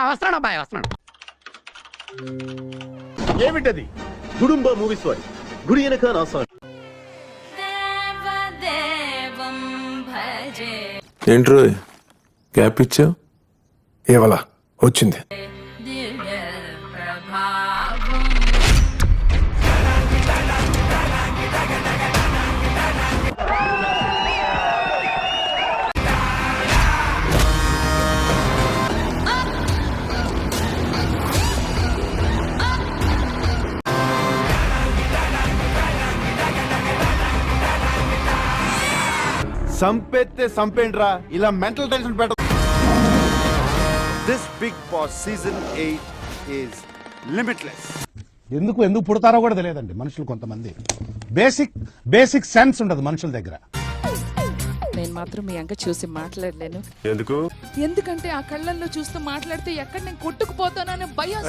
వస్తున్నాడు అబ్బాయి వస్తున్నాడు. ఏమిటది? గుడుంబ మూవీస్ వారి గుడి వెనక నా సాంగ్. ఏంట్రో గ్యాప్ ఇచ్చా ఏవలా వచ్చింది. సంపెత్తే సంపేండ్రా, ఇలా మెంటల్ టెన్షన్ పెట్ట. This Big Boss season 8 is limitless. ఎందుకు పుడతారో కూడా తెలియదండి మనుషులు. కొంతమంది బేసిక్ సెన్స్ ఉండదు మనుషుల దగ్గర. నేను మాత్రం మీ అంక చూసి మాట్లాడలేను. ఎందుకంటే ఆ కళ్ళల్లో చూస్తూ మాట్లాడితే ఎక్కడ నేను కొట్టుకుపోతానని భయం.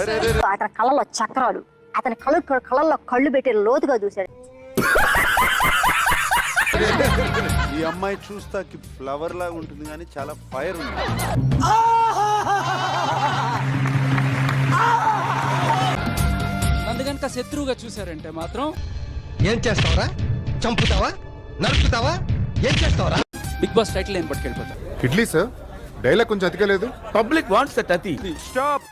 అతని కళ్ళలో చక్రాలు, అతని కళ్ళల్లో కళ్ళు పెట్టి లోతుగా చూశాడు. ఈ అమ్మాయి చూస్తాకి ఫ్లవర్ లాగా ఉంటుంది కానీ చాలా ఫైర్ ఉంది. నన్ను గనుక శత్రువుగా చూసారంటే మాత్రం ఏం చేస్తావరా? చంపుతావా? నరుకుతావా? ఏం చేస్తావరా? బిగ్ బాస్ టైటిల్ ఏం పట్టుకెళ్ళిపోతారు. ఇడ్లీ సార్, డైలాగ్ కొంచెం అతికలేదు. పబ్లిక్ వాంట్స్ దట్ అతి. Stop.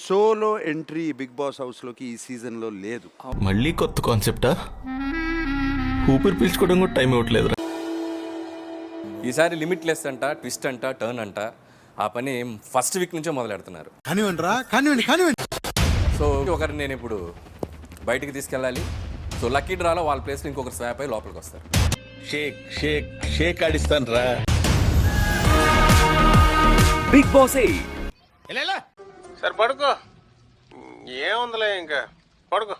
Solo entry Bigg Boss house లోకి ఈ సీజన్ లో లేదు. మళ్ళీ కొత్త కాన్సెప్టా? ఊపిరి పీల్చుకోవడం కూడా టైం ఇవ్వట్లేదు. ఈసారి లిమిట్లెస్ అంట, ట్విస్ట్ అంట, టర్న్ అంట, ఆ పని ఫస్ట్ వీక్ నుంచే మొదలెడుతున్నారు. కానివ్వండి. సో ఒకరిని నేను ఇప్పుడు బయటికి తీసుకెళ్ళాలి. సో లక్కీ డ్రాలో వాళ్ళ ప్లేస్లో ఇంకొకరు స్వాప్ అయి లోపలికి వస్తారు. షేక్ ఆడిస్తాను రా. బిగ్ బాస్ సార్ పడుకో, ఏముందిలే ఇంకా పడుకో.